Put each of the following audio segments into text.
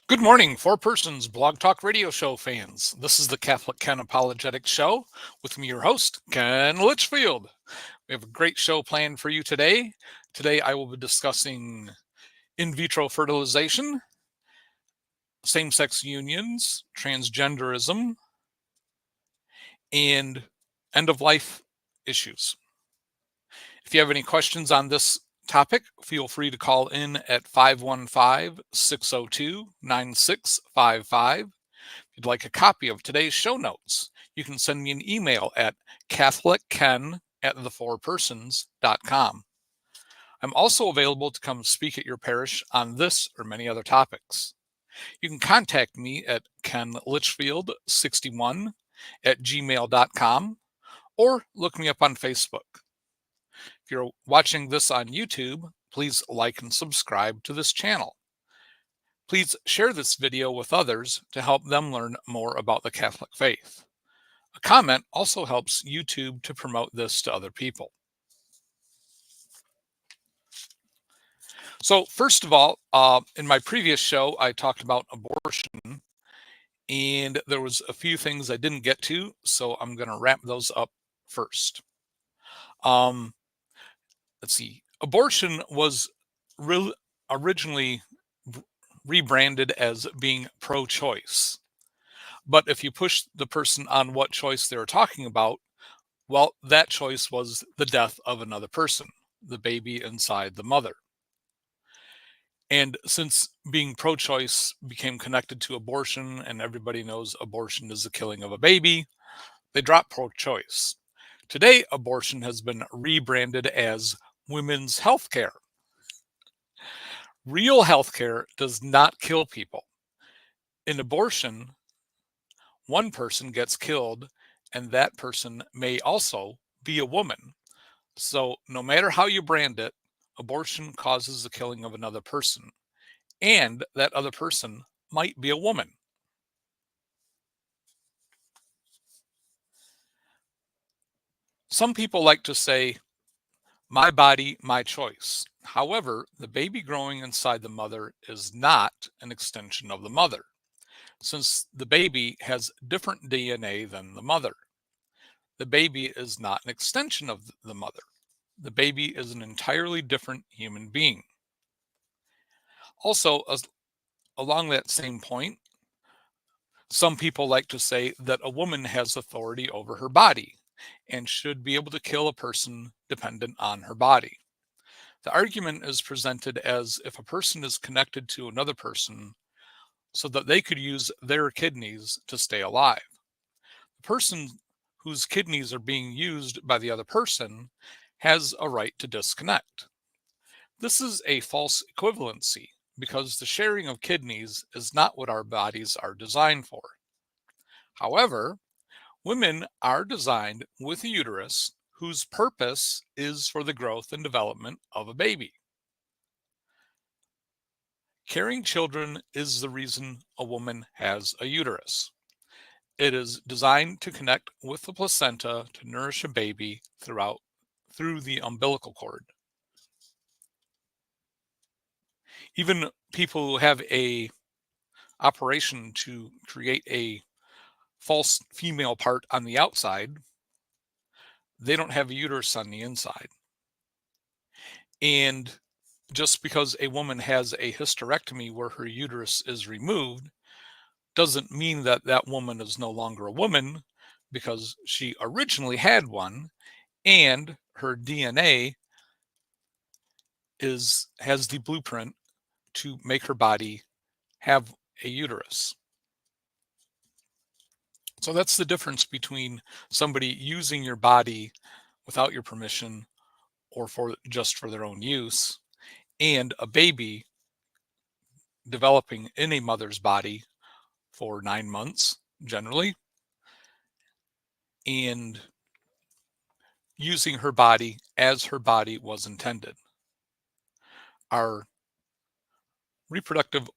Good morning, Four Persons Blog Talk Radio Show fans. This is the Catholic Ken Apologetics Show with me, your host, Ken Litchfield. We have a great show planned for you today. Today, I will be discussing in vitro fertilization, same sex unions, transgenderism, and end of life issues. If you have any questions on this topic, feel free to call in at 515 602 9655. If you'd like a copy of today's show notes, you can send me an email at catholicken@thefourpersons.com. I'm also available to come speak at your parish on this or many other topics. You can contact me at kenlitchfield61@gmail.com or look me up on Facebook. If you're watching this on YouTube, please like and subscribe to this channel. Please share this video with others to help them learn more about the Catholic faith. A comment also helps YouTube to promote this to other people. So first of all, in my previous show, I talked about abortion, and there was a few things I didn't get to, so I'm going to wrap those up first. Let's see. Abortion was originally rebranded as being pro-choice. But if you push the person on what choice they were talking about, well, that choice was the death of another person, the baby inside the mother. And since being pro-choice became connected to abortion, and everybody knows abortion is the killing of a baby, they dropped pro-choice. Today, abortion has been rebranded as women's health care. Real health care does not kill people. In abortion, one person gets killed, and that person may also be a woman. So no matter how you brand it, abortion causes the killing of another person, and that other person might be a woman. Some people like to say, my body, my choice. However, the baby growing inside the mother is not an extension of the mother, since the baby has different DNA than the mother. The baby is not an extension of the mother. The baby is an entirely different human being. Also, along that same point, some people like to say that a woman has authority over her body and should be able to kill a person dependent on her body. The argument is presented as if a person is connected to another person so that they could use their kidneys to stay alive. The person whose kidneys are being used by the other person has a right to disconnect. This is a false equivalency because the sharing of kidneys is not what our bodies are designed for. However, women are designed with a uterus whose purpose is for the growth and development of a baby. Carrying children is the reason a woman has a uterus. It is designed to connect with the placenta to nourish a baby through the umbilical cord. Even people who have a operation to create a false female part on the outside, they don't have a uterus on the inside. And just because a woman has a hysterectomy where her uterus is removed doesn't mean that that woman is no longer a woman, because she originally had one and her DNA has the blueprint to make her body have a uterus. So that's the difference between somebody using your body without your permission or just for their own use, and a baby developing in a mother's body for 9 months generally, and using her body as her body was intended. Our reproductive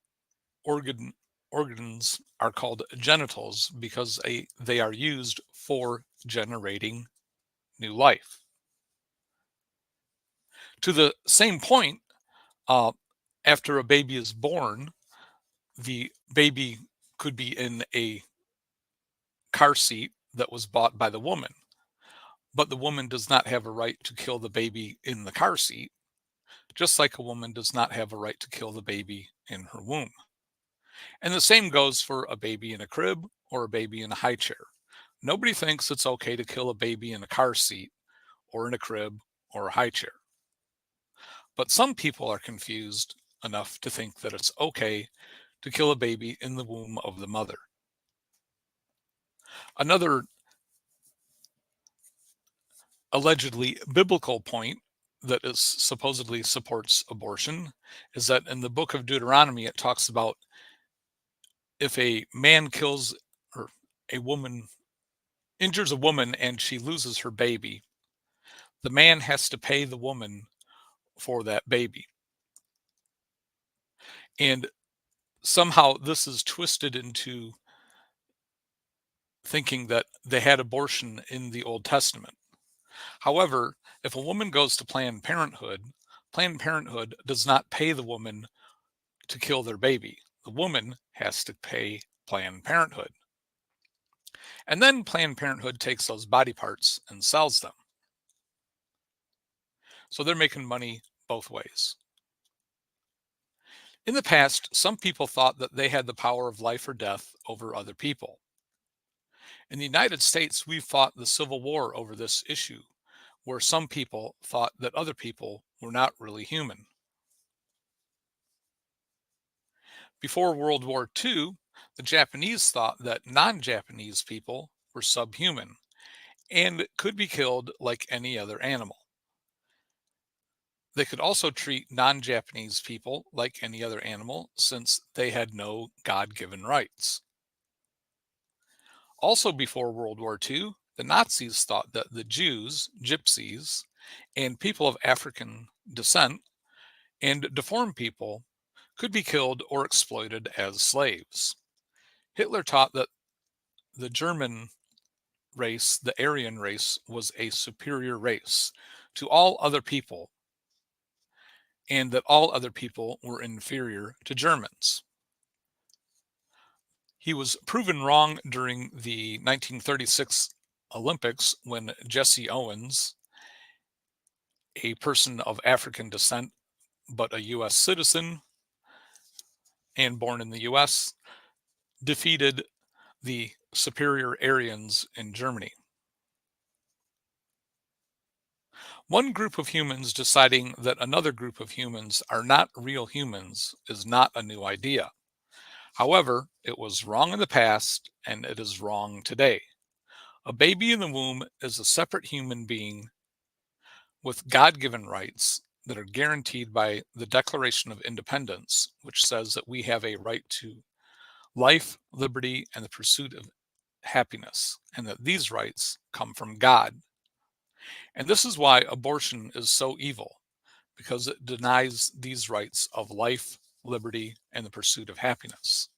organs are called genitals because they are used for generating new life. To the same point, after a baby is born, the baby could be in a car seat that was bought by the woman, but the woman does not have a right to kill the baby in the car seat, just like a woman does not have a right to kill the baby in her womb. And the same goes for a baby in a crib or a baby in a high chair. Nobody thinks it's okay to kill a baby in a car seat or in a crib or a high chair. But some people are confused enough to think that it's okay to kill a baby in the womb of the mother. Another allegedly biblical point that is supposedly supports abortion is that in the book of Deuteronomy it talks about if a man kills or a woman injures a woman and she loses her baby, the man has to pay the woman for that baby. And somehow this is twisted into thinking that they had abortion in the Old Testament. However, if a woman goes to Planned Parenthood does not pay the woman to kill their baby. The woman has to pay Planned Parenthood. And then Planned Parenthood takes those body parts and sells them. So they're making money both ways. In the past, some people thought that they had the power of life or death over other people. In the United States, we've fought the Civil War over this issue, where some people thought that other people were not really human. Before World War II, the Japanese thought that non Japanese people were subhuman and could be killed like any other animal. They could also treat non Japanese people like any other animal since they had no God given rights. Also, before World War II, the Nazis thought that the Jews, gypsies, and people of African descent and deformed people could be killed or exploited as slaves. Hitler taught that the German race, the Aryan race, was a superior race to all other people, and that all other people were inferior to Germans. He was proven wrong during the 1936 Olympics when Jesse Owens, a person of African descent but a U.S. citizen and born in the U.S., defeated the superior Aryans in Germany. One group of humans deciding that another group of humans are not real humans is not a new idea. However, it was wrong in the past and it is wrong today. A baby in the womb is a separate human being with God given rights that are guaranteed by the Declaration of Independence, which says that we have a right to life, liberty, and the pursuit of happiness, and that these rights come from God. And this is why abortion is so evil, because it denies these rights of life, liberty, and the pursuit of happiness.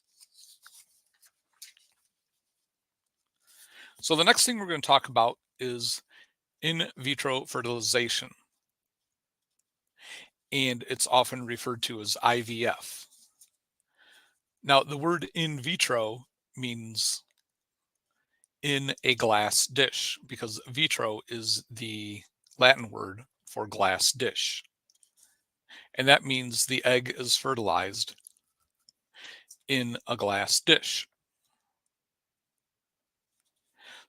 So the next thing we're going to talk about is in vitro fertilization, and it's often referred to as IVF. Now, the word in vitro means in a glass dish because vitro is the Latin word for glass dish. And that means the egg is fertilized in a glass dish.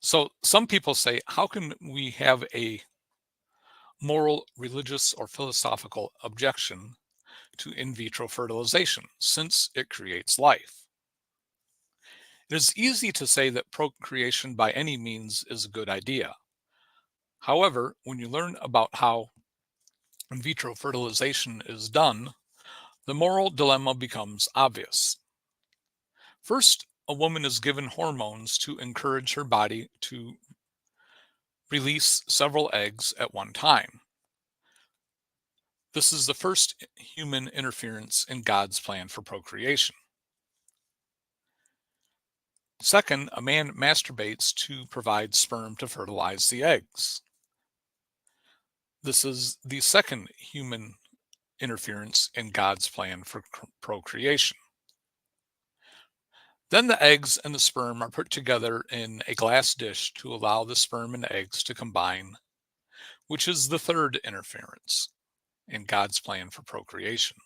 So some people say, how can we have a moral, religious, or philosophical objection to in vitro fertilization since it creates life? It is easy to say that procreation by any means is a good idea. However, when you learn about how in vitro fertilization is done, the moral dilemma becomes obvious. First, a woman is given hormones to encourage her body to release several eggs at one time. This is the first human interference in God's plan for procreation. Second, a man masturbates to provide sperm to fertilize the eggs. This is the second human interference in God's plan for procreation. Then the eggs and the sperm are put together in a glass dish to allow the sperm and eggs to combine, which is the third interference in God's plan for procreation.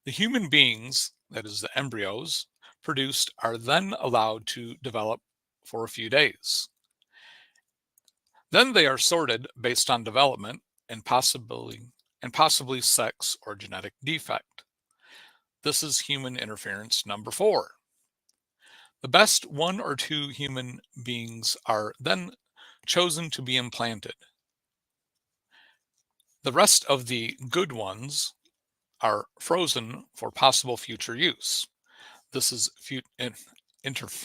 The human beings, that is, the embryos produced, are then allowed to develop for a few days. Then they are sorted based on development and possibly sex or genetic defect. This is human interference number 4. The best 1 or 2 human beings are then chosen to be implanted. The rest of the good ones are frozen for possible future use. This is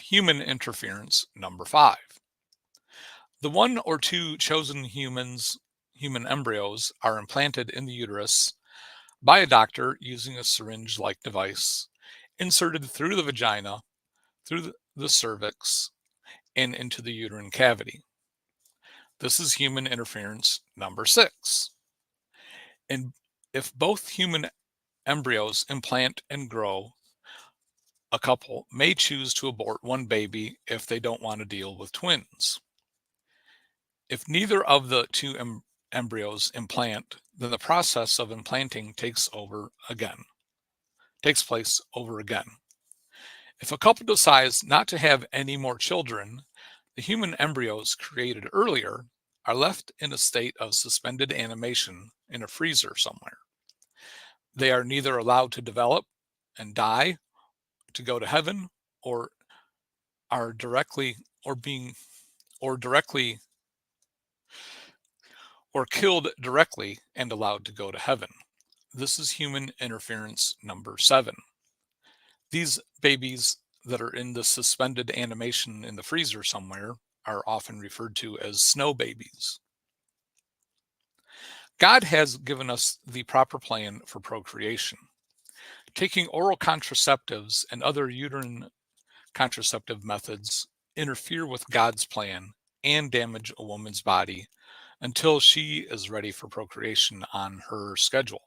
human interference number 5. The 1 or 2 chosen human embryos, are implanted in the uterus by a doctor using a syringe-like device inserted through the vagina, through the cervix, and into the uterine cavity. This is human interference number 6. And if both human embryos implant and grow, a couple may choose to abort one baby if they don't want to deal with twins. If neither of the two embryos implant, then the process of implanting takes place over again. If a couple decides not to have any more children, the human embryos created earlier are left in a state of suspended animation in a freezer somewhere. They are neither allowed to develop and die, to go to heaven, or are directly killed directly and allowed to go to heaven. This is human interference number 7. These babies that are in the suspended animation in the freezer somewhere are often referred to as snow babies. God has given us the proper plan for procreation. Taking oral contraceptives and other uterine contraceptive methods interfere with God's plan and damage a woman's body until she is ready for procreation on her schedule.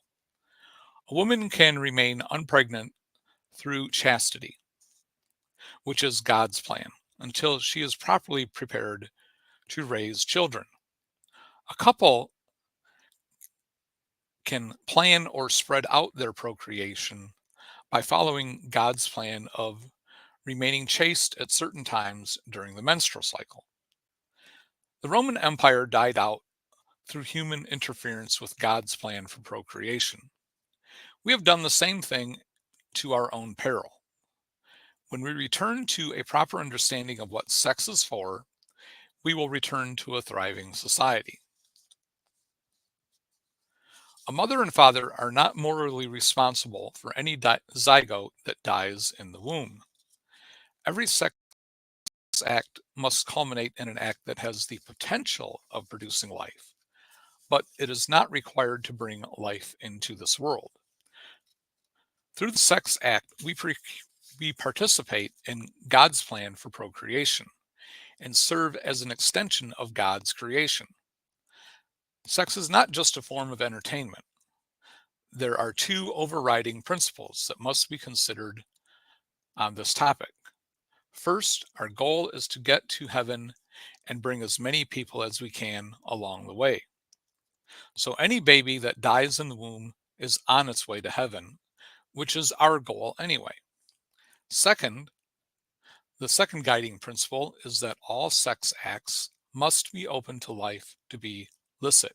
A woman can remain unpregnant through chastity, which is God's plan, until she is properly prepared to raise children. A couple can plan or spread out their procreation by following God's plan of remaining chaste at certain times during the menstrual cycle. The Roman Empire died out through human interference with God's plan for procreation. We have done the same thing to our own peril. When we return to a proper understanding of what sex is for, we will return to a thriving society. A mother and father are not morally responsible for any zygote that dies in the womb. Every sex act must culminate in an act that has the potential of producing life, but it is not required to bring life into this world. Through the sex act, we participate in God's plan for procreation and serve as an extension of God's creation. Sex is not just a form of entertainment. There are 2 overriding principles that must be considered on this topic. First, our goal is to get to heaven and bring as many people as we can along the way. So any baby that dies in the womb is on its way to heaven, which is our goal anyway. Second, the second guiding principle is that all sex acts must be open to life to be licit,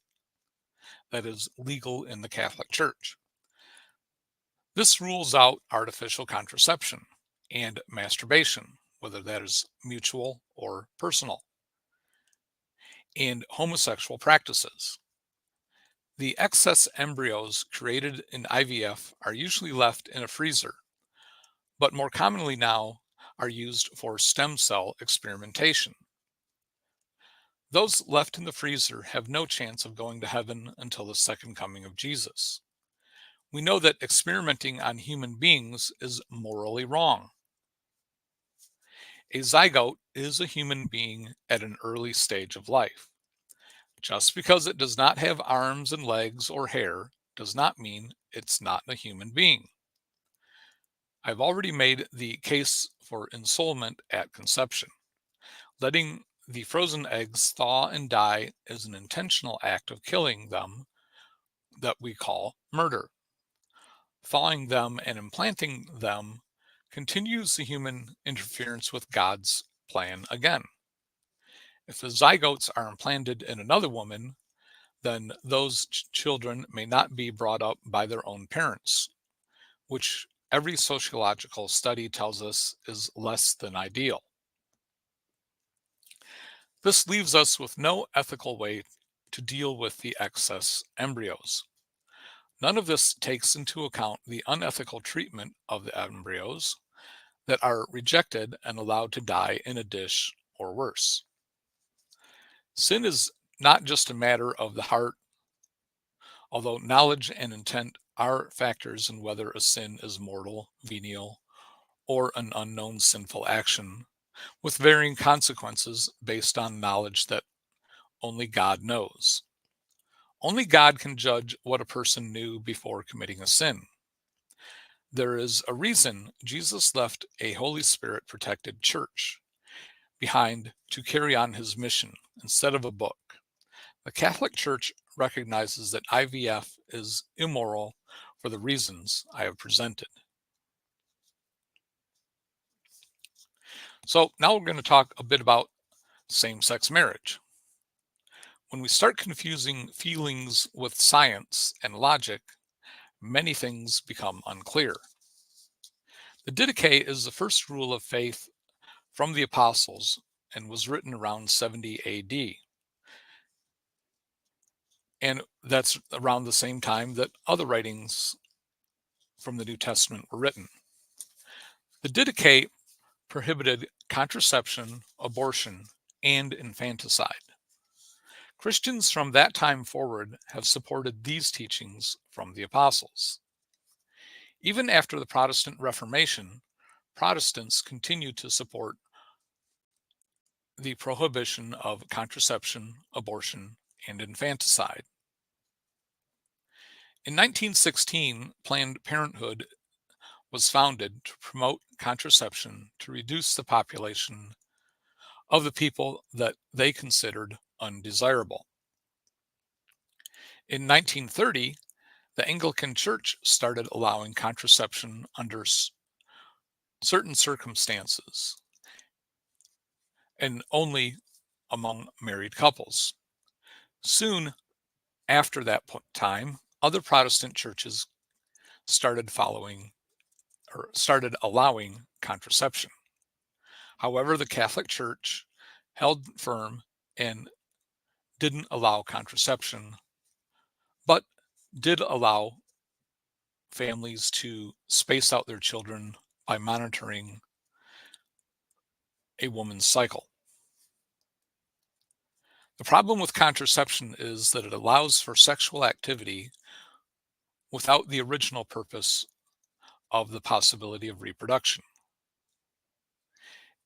that is, legal in the Catholic Church. This rules out artificial contraception and masturbation, whether that is mutual or personal, and homosexual practices. The excess embryos created in IVF are usually left in a freezer, but more commonly now are used for stem cell experimentation. Those left in the freezer have no chance of going to heaven until the second coming of Jesus. We know that experimenting on human beings is morally wrong. A zygote is a human being at an early stage of life. Just because it does not have arms and legs or hair does not mean it's not a human being. I've already made the case for ensoulment at conception. Letting the frozen eggs thaw and die is an intentional act of killing them that we call murder. Thawing them and implanting them continues the human interference with God's plan again. If the zygotes are implanted in another woman, then those children may not be brought up by their own parents, which every sociological study tells us is less than ideal. This leaves us with no ethical way to deal with the excess embryos. None of this takes into account the unethical treatment of the embryos that are rejected and allowed to die in a dish or worse. Sin is not just a matter of the heart, although knowledge and intent are factors in whether a sin is mortal, venial, or an unknown sinful action, with varying consequences based on knowledge that only God knows. Only God can judge what a person knew before committing a sin. There is a reason Jesus left a Holy Spirit protected church behind to carry on his mission instead of a book. The Catholic Church recognizes that IVF is immoral for the reasons I have presented. So now we're going to talk a bit about same-sex marriage. When we start confusing feelings with science and logic, many things become unclear. The Didache is the first rule of faith from the apostles and was written around 70 AD. And that's around the same time that other writings from the New Testament were written. The Didache prohibited contraception, abortion, and infanticide. Christians from that time forward have supported these teachings from the apostles. Even after the Protestant Reformation, Protestants continued to support the prohibition of contraception, abortion, and infanticide. In 1916, Planned Parenthood was founded to promote contraception to reduce the population of the people that they considered undesirable. In 1930, the Anglican Church started allowing contraception under certain circumstances and only among married couples. Soon after that time, other Protestant churches started allowing contraception. However, the Catholic Church held firm and didn't allow contraception, but did allow families to space out their children by monitoring a woman's cycle. The problem with contraception is that it allows for sexual activity without the original purpose of the possibility of reproduction.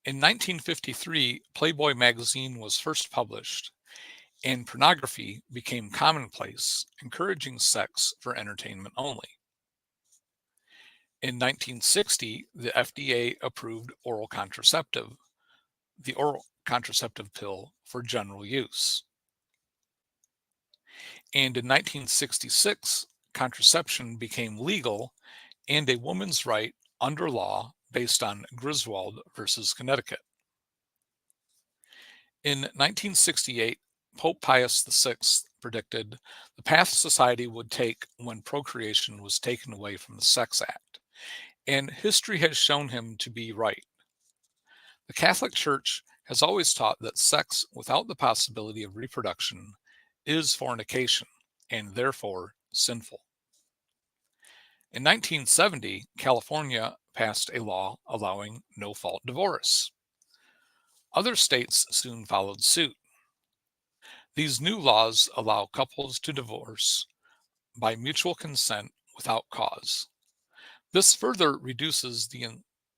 In 1953, Playboy magazine was first published, and pornography became commonplace, encouraging sex for entertainment only. In 1960, the FDA approved the oral contraceptive pill for general use. And in 1966, contraception became legal and a woman's right under law based on Griswold versus Connecticut. In 1968, Pope Pius VI predicted the path society would take when procreation was taken away from the Sex Act, and history has shown him to be right. The Catholic Church has always taught that sex without the possibility of reproduction is fornication and therefore sinful. In 1970, California passed a law allowing no-fault divorce. Other states soon followed suit. These new laws allow couples to divorce by mutual consent without cause. This further reduces the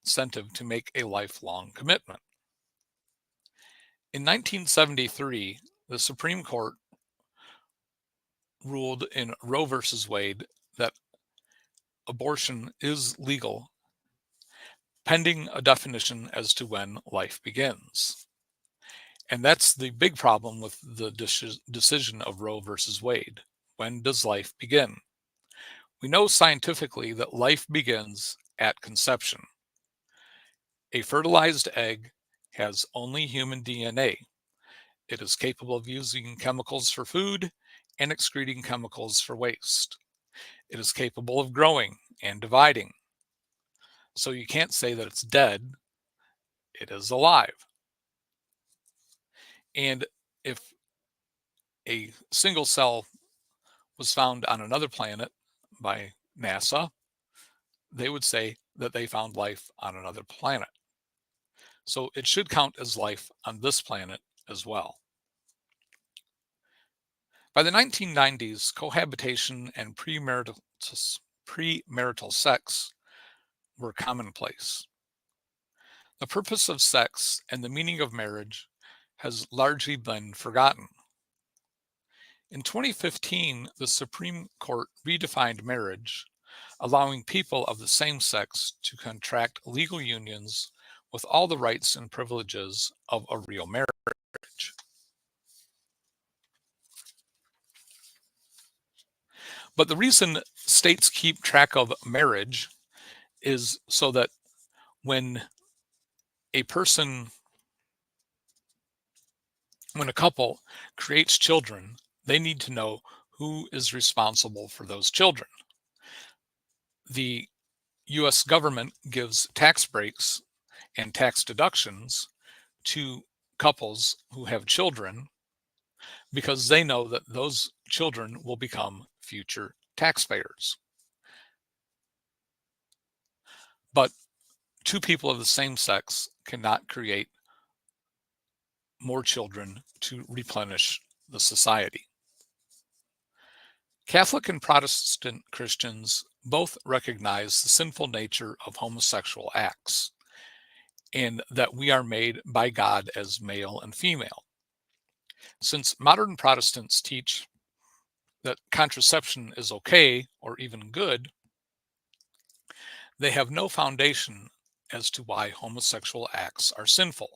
incentive to make a lifelong commitment. In 1973, the Supreme Court ruled in Roe v. Wade that abortion is legal pending a definition as to when life begins. And that's the big problem with the decision of Roe versus Wade. When does life begin? We know scientifically that life begins at conception. A fertilized egg has only human DNA. It is capable of using chemicals for food and excreting chemicals for waste. It is capable of growing and dividing. So you can't say that it's dead, it is alive. And if a single cell was found on another planet by NASA, they would say that they found life on another planet. So it should count as life on this planet as well. By the 1990s, cohabitation and premarital sex were commonplace. The purpose of sex and the meaning of marriage has largely been forgotten. In 2015, the Supreme Court redefined marriage, allowing people of the same sex to contract legal unions with all the rights and privileges of a real marriage. But the reason states keep track of marriage is so that when a person, when a couple creates children, they need to know who is responsible for those children. The US government gives tax breaks and tax deductions to couples who have children because they know that those children will become future taxpayers. But two people of the same sex cannot create more children to replenish the society. Catholic and Protestant Christians both recognize the sinful nature of homosexual acts and that we are made by God as male and female. Since modern Protestants teach that contraception is okay or even good, they have no foundation as to why homosexual acts are sinful.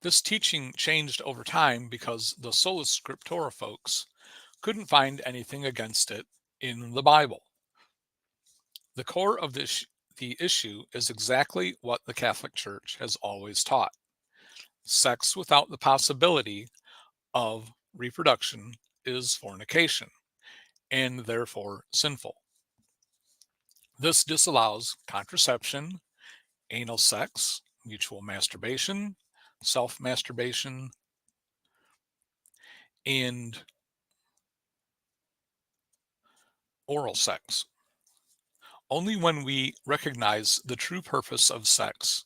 This teaching changed over time because the sola scriptura folks couldn't find anything against it in the Bible. The core of the issue is exactly what the Catholic Church has always taught. Sex without the possibility of reproduction is fornication and therefore sinful. This disallows contraception, anal sex, mutual masturbation, self-masturbation, and oral sex. Only when we recognize the true purpose of sex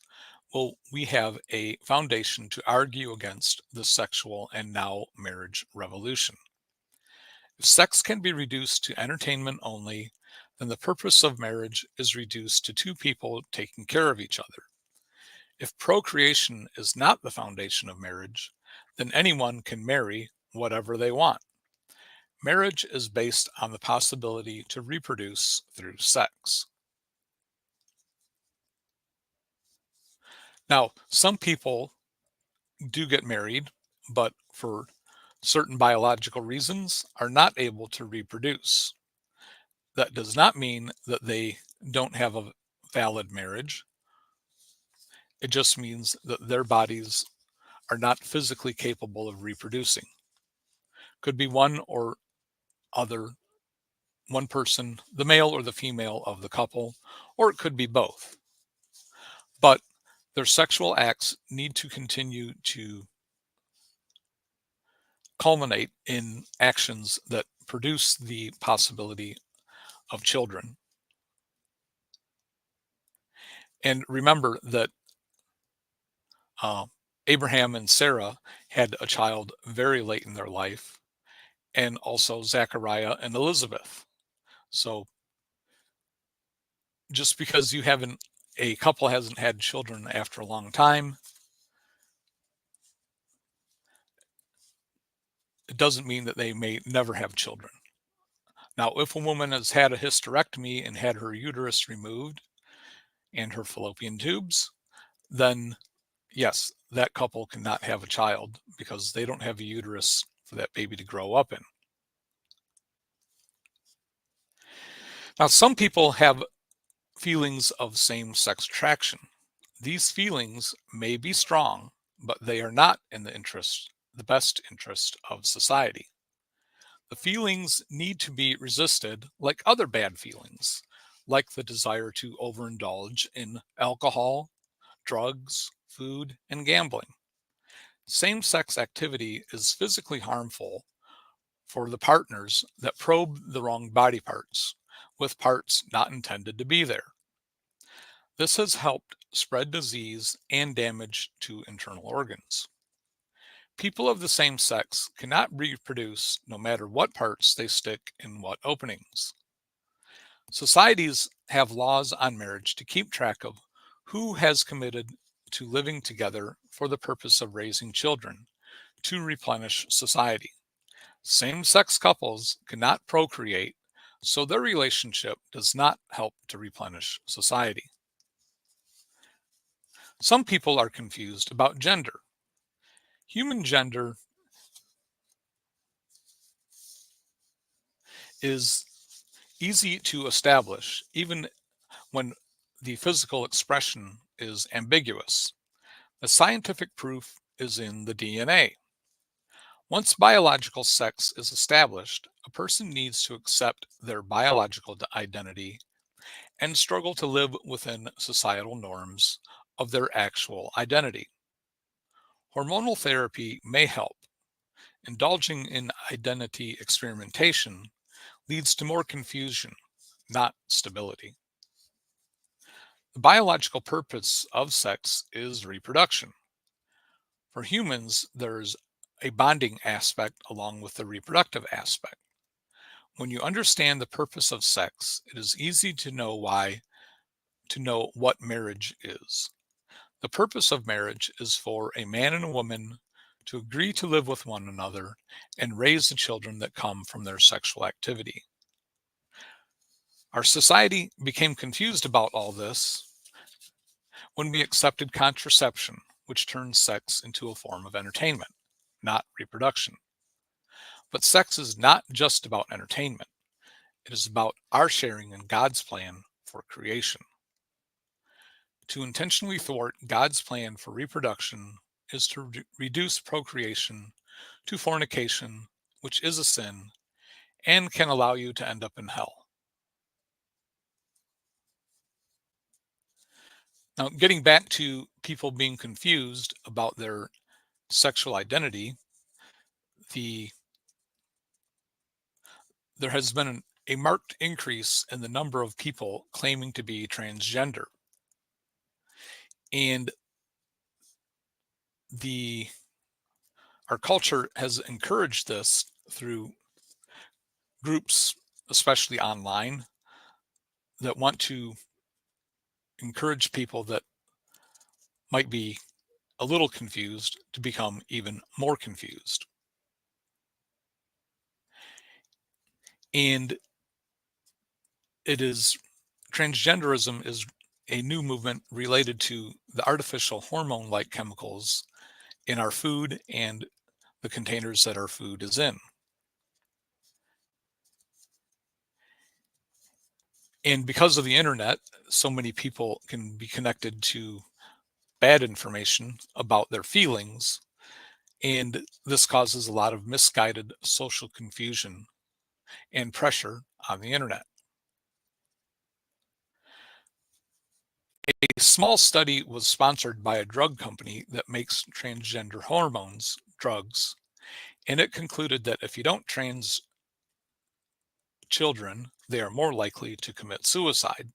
will we have a foundation to argue against the sexual and now marriage revolution. If sex can be reduced to entertainment only, then the purpose of marriage is reduced to two people taking care of each other. If procreation is not the foundation of marriage, then anyone can marry whatever they want. Marriage is based on the possibility to reproduce through sex. Now, some people do get married, but for certain biological reasons are not able to reproduce. That does not mean that they don't have a valid marriage. It just means that their bodies are not physically capable of reproducing. Could be one or other, one person, the male or the female of the couple, or it could be both. But their sexual acts need to continue to culminate in actions that produce the possibility of children. And remember that uh, Abraham and Sarah had a child very late in their life, and also Zachariah and Elizabeth. So just because a couple hasn't had children after a long time, it doesn't mean that they may never have children. Now, if a woman has had a hysterectomy and had her uterus removed and her fallopian tubes, then yes, that couple cannot have a child because they don't have a uterus for that baby to grow up in. Now, some people have feelings of same-sex attraction. These feelings may be strong, but they are not in the best interest of society. The feelings need to be resisted like other bad feelings, like the desire to overindulge in alcohol, drugs, food, and gambling. Same-sex activity is physically harmful for the partners that probe the wrong body parts, with parts not intended to be there. This has helped spread disease and damage to internal organs. People of the same sex cannot reproduce no matter what parts they stick in what openings. Societies have laws on marriage to keep track of who has committed to living together for the purpose of raising children to replenish society. Same sex couples cannot procreate, so their relationship does not help to replenish society. Some people are confused about gender. Human gender is easy to establish, even when the physical expression is ambiguous. The scientific proof is in the DNA. Once biological sex is established, a person needs to accept their biological identity and struggle to live within societal norms of their actual identity. Hormonal therapy may help. Indulging in identity experimentation leads to more confusion, not stability. The biological purpose of sex is reproduction. For humans, there's a bonding aspect along with the reproductive aspect. When you understand the purpose of sex, it is easy to know what marriage is. The purpose of marriage is for a man and a woman to agree to live with one another and raise the children that come from their sexual activity. Our society became confused about all this when we accepted contraception, which turns sex into a form of entertainment, not reproduction. But sex is not just about entertainment. It is about our sharing in God's plan for creation. To intentionally thwart God's plan for reproduction is to reduce procreation to fornication, which is a sin and can allow you to end up in hell. Now, getting back to people being confused about their sexual identity, the there has been a marked increase in the number of people claiming to be transgender. And the our culture has encouraged this through groups, especially online, that want to encourage people that might be a little confused to become even more confused. And it is transgenderism is a new movement related to the artificial hormone like chemicals in our food and the containers that our food is in. And because of the internet, so many people can be connected to bad information about their feelings, and this causes a lot of misguided social confusion and pressure on the internet. A small study was sponsored by a drug company that makes transgender hormones drugs, and it concluded that if you don't trans children, they are more likely to commit suicide.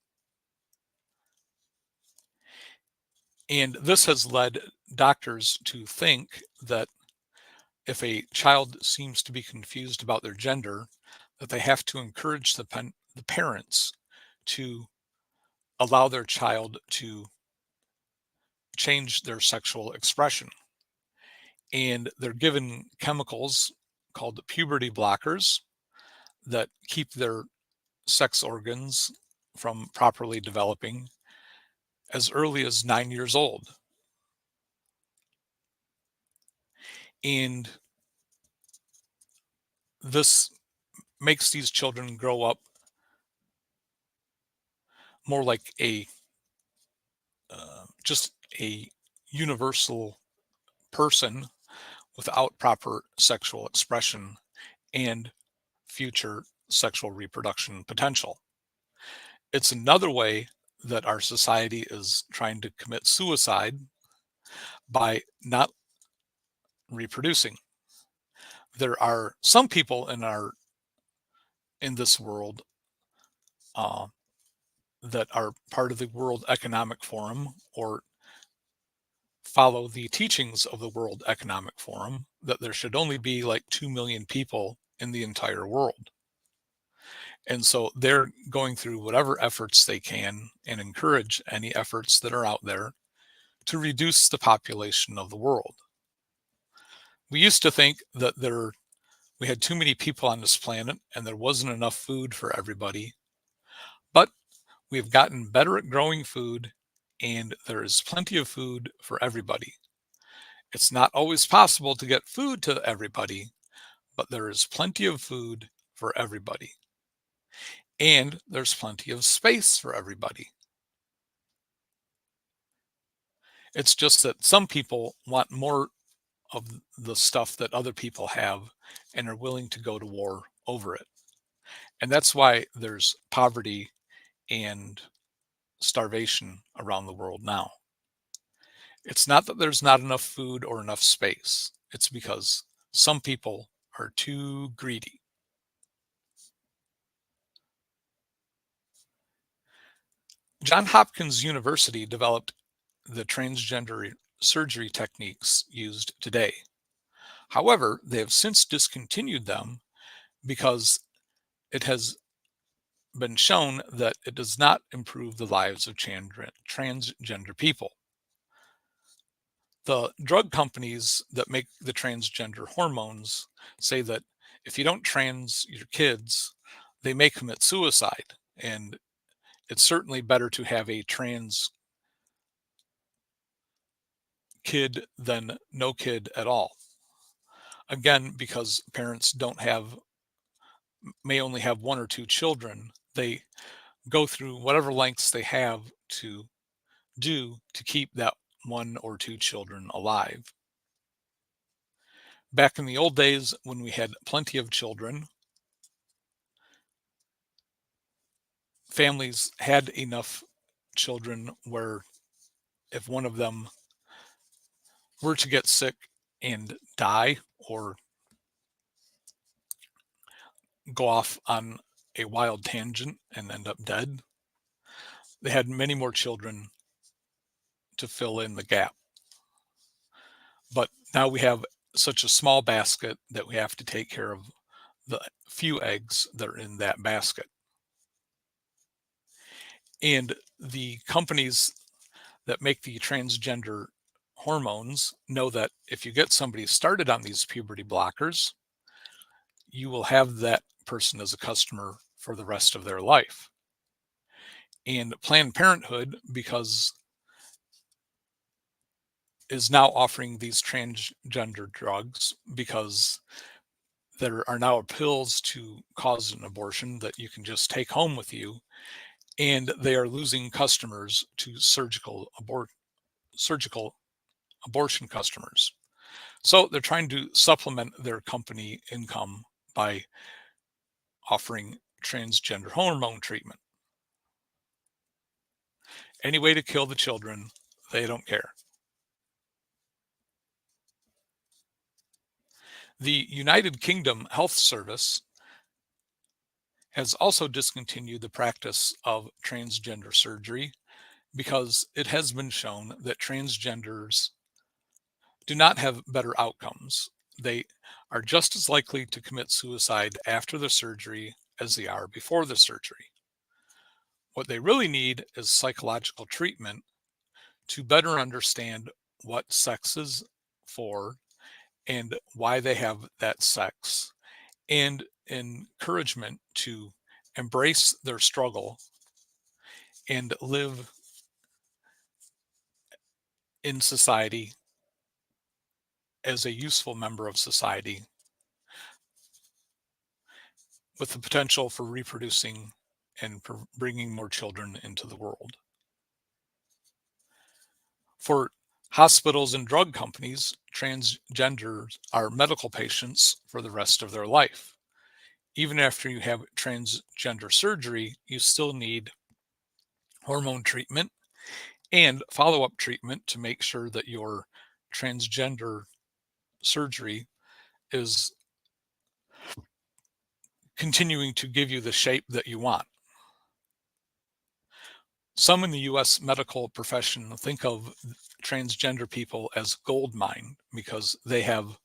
And this has led doctors to think that if a child seems to be confused about their gender, that they have to encourage the parents to allow their child to change their sexual expression. And they're given chemicals called puberty blockers that keep their sex organs from properly developing as early as 9 years old. And this makes these children grow up more like just a universal person without proper sexual expression and future sexual reproduction potential. It's another way that our society is trying to commit suicide by not reproducing. There are some people in this world uh, that are part of the World Economic Forum or follow the teachings of the World Economic Forum that there should only be like 2 million people in the entire world. And so they're going through whatever efforts they can and encourage any efforts that are out there to reduce the population of the world. We used to think that we had too many people on this planet and there wasn't enough food for everybody, but we've gotten better at growing food and there is plenty of food for everybody. It's not always possible to get food to everybody, but there is plenty of food for everybody. And there's plenty of space for everybody. It's just that some people want more of the stuff that other people have and are willing to go to war over it. And that's why there's poverty and starvation around the world now. It's not that there's not enough food or enough space. It's because some people are too greedy. Johns Hopkins University developed the transgender surgery techniques used today. However, they have since discontinued them because it has been shown that it does not improve the lives of transgender people. The drug companies that make the transgender hormones say that if you don't trans your kids, they may commit suicide. And it's certainly better to have a trans kid than no kid at all. Again, because parents may only have one or two children, they go through whatever lengths they have to do to keep that one or two children alive. Back in the old days when we had plenty of children, families had enough children where if one of them were to get sick and die or go off on a wild tangent and end up dead, they had many more children to fill in the gap. But now we have such a small basket that we have to take care of the few eggs that are in that basket. And the companies that make the transgender hormones know that if you get somebody started on these puberty blockers, you will have that person as a customer for the rest of their life. And Planned Parenthood, because is now offering these transgender drugs because there are now pills to cause an abortion that you can just take home with you, and they are losing customers to surgical abortion customers. So they're trying to supplement their company income by offering transgender hormone treatment. Any way to kill the children, they don't care. The United Kingdom Health Service has also discontinued the practice of transgender surgery because it has been shown that transgenders do not have better outcomes. They are just as likely to commit suicide after the surgery as they are before the surgery. What they really need is psychological treatment to better understand what sex is for and why they have that sex, and encouragement to embrace their struggle and live in society as a useful member of society with the potential for reproducing and bringing more children into the world. For hospitals and drug companies, transgenders are medical patients for the rest of their life. Even after you have transgender surgery, you still need hormone treatment and follow-up treatment to make sure that your transgender surgery is continuing to give you the shape that you want. Some in the US medical profession think of transgender people as gold mine because they have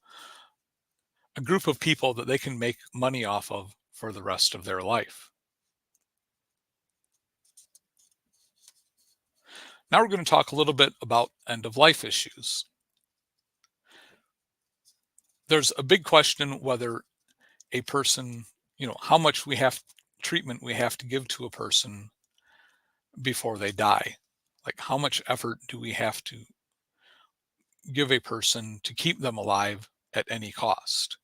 a group of people that they can make money off of for the rest of their life. Now we're going to talk a little bit about end of life issues. There's a big question whether a person, how much treatment we have to give to a person before they die. Like, how much effort do we have to give a person to keep them alive at any cost?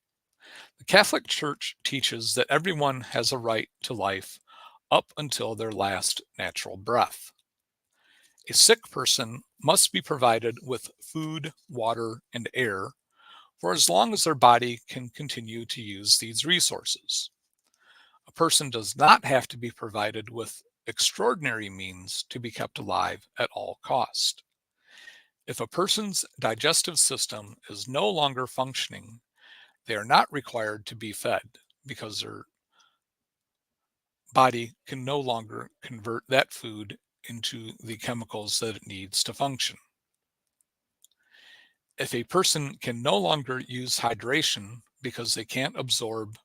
The Catholic Church teaches that everyone has a right to life up until their last natural breath. A sick person must be provided with food, water, and air for as long as their body can continue to use these resources. A person does not have to be provided with extraordinary means to be kept alive at all cost. If a person's digestive system is no longer functioning, they are not required to be fed because their body can no longer convert that food into the chemicals that it needs to function. If a person can no longer use hydration because they can't absorb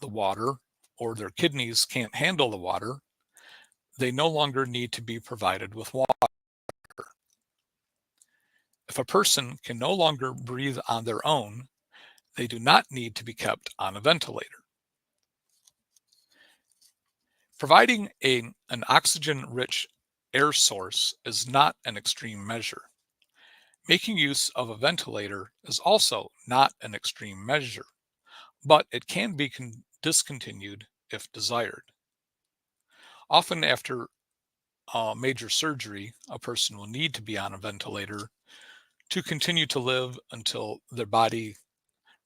the water or their kidneys can't handle the water, they no longer need to be provided with water. If a person can no longer breathe on their own, they do not need to be kept on a ventilator. Providing an oxygen-rich air source is not an extreme measure. Making use of a ventilator is also not an extreme measure, but it can be discontinued if desired. Often after major surgery, a person will need to be on a ventilator to continue to live until their body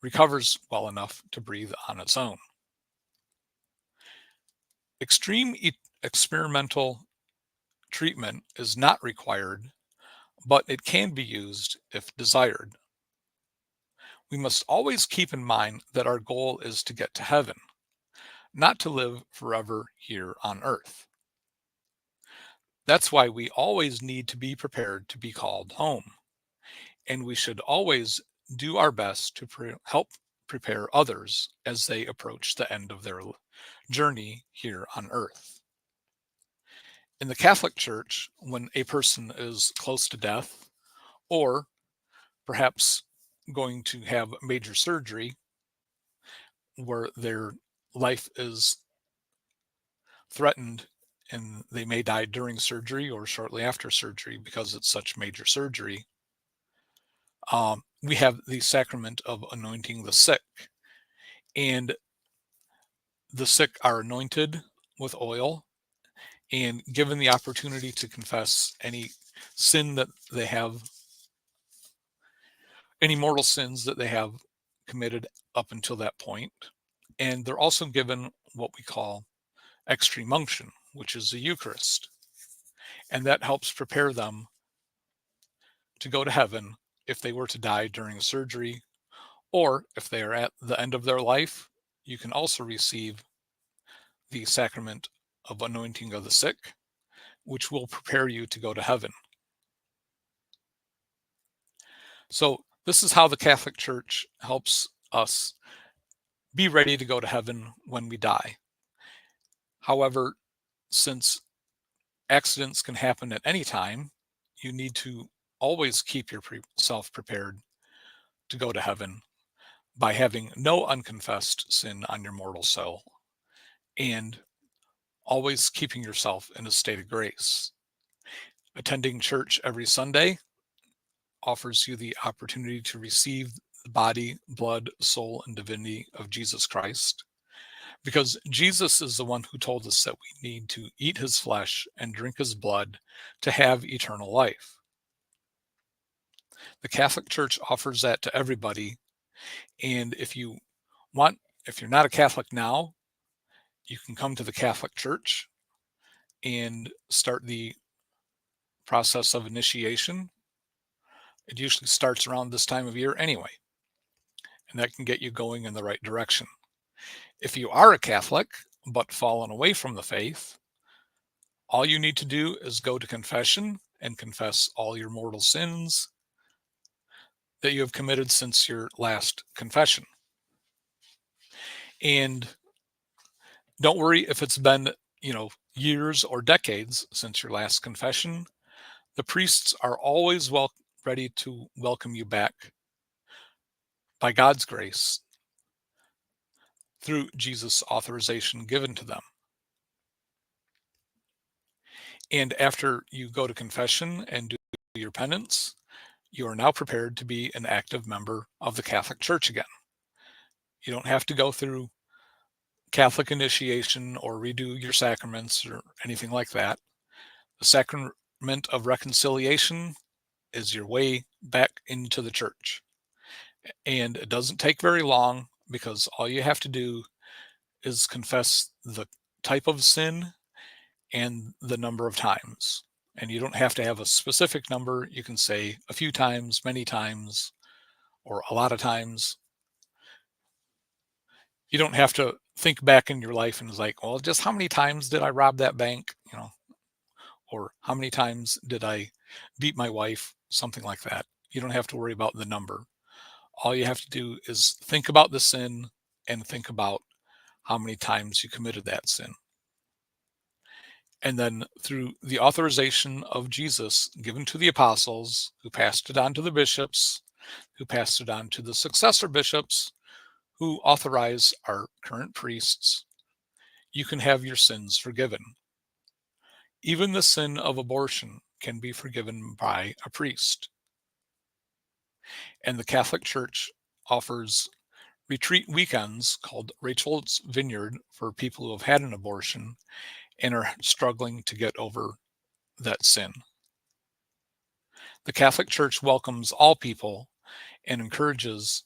recovers well enough to breathe on its own. Extreme experimental treatment is not required, but it can be used if desired. We must always keep in mind that our goal is to get to heaven, not to live forever here on earth. That's why we always need to be prepared to be called home, and we should always do our best to help prepare others as they approach the end of their journey here on earth. In the Catholic Church, when a person is close to death or perhaps going to have major surgery where their life is threatened and they may die during surgery or shortly after surgery because it's such major surgery, we have the sacrament of anointing the sick. And the sick are anointed with oil and given the opportunity to confess any sin that they have, any mortal sins that they have committed up until that point. And they're also given what we call extreme unction, which is the Eucharist. And that helps prepare them to go to heaven if they were to die during surgery, or if they are at the end of their life, you can also receive the sacrament of anointing of the sick, which will prepare you to go to heaven. So this is how the Catholic Church helps us be ready to go to heaven when we die. However, since accidents can happen at any time, you need to always keep yourself prepared to go to heaven. by having no unconfessed sin on your mortal soul and always keeping yourself in a state of grace. Attending church every Sunday offers you the opportunity to receive the body, blood, soul, and divinity of Jesus Christ, because Jesus is the one who told us that we need to eat his flesh and drink his blood to have eternal life. The Catholic Church offers that to everybody, and if you're not a Catholic now, you can come to the Catholic Church and start the process of initiation. It usually starts around this time of year anyway, and that can get you going in the right direction. If you are a Catholic but fallen away from the faith, all you need to do is go to confession and confess all your mortal sins that you have committed since your last confession. And don't worry if it's been, years or decades since your last confession. The priests are always ready to welcome you back by God's grace through Jesus' authorization given to them. And after you go to confession and do your penance, you are now prepared to be an active member of the Catholic Church again. You don't have to go through Catholic initiation or redo your sacraments or anything like that. The sacrament of reconciliation is your way back into the church. And it doesn't take very long, because all you have to do is confess the type of sin and the number of times. And you don't have to have a specific number. You can say a few times, many times, or a lot of times. You don't have to think back in your life and it's like, well, just how many times did I rob that bank? Or how many times did I beat my wife? Something like that. You don't have to worry about the number. All you have to do is think about the sin and think about how many times you committed that sin. And then through the authorization of Jesus given to the apostles, who passed it on to the bishops, who passed it on to the successor bishops, who authorize our current priests, you can have your sins forgiven. Even the sin of abortion can be forgiven by a priest. And the Catholic Church offers retreat weekends called Rachel's Vineyard for people who have had an abortion and are struggling to get over that sin. The Catholic Church welcomes all people and encourages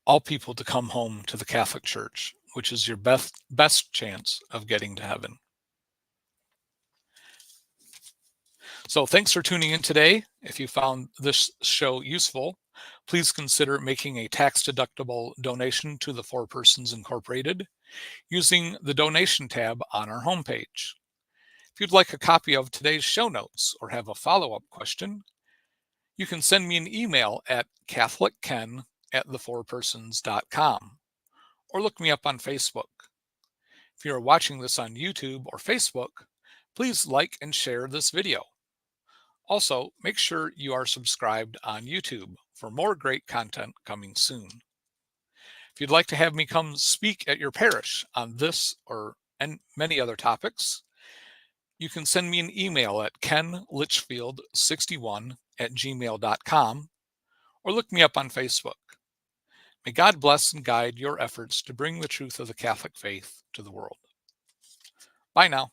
all people to come home to the Catholic Church, which is your best chance of getting to heaven. So thanks for tuning in today. If you found this show useful, please consider making a tax-deductible donation to the Four Persons Incorporated using the donation tab on our homepage. If you'd like a copy of today's show notes or have a follow-up question, you can send me an email at catholicken@thefourpersons.com or look me up on Facebook. If you are watching this on YouTube or Facebook, please like and share this video. Also, make sure you are subscribed on YouTube for more great content coming soon. If you'd like to have me come speak at your parish on this and many other topics, you can send me an email at kenlitchfield61@gmail.com or look me up on Facebook. May God bless and guide your efforts to bring the truth of the Catholic faith to the world. Bye now.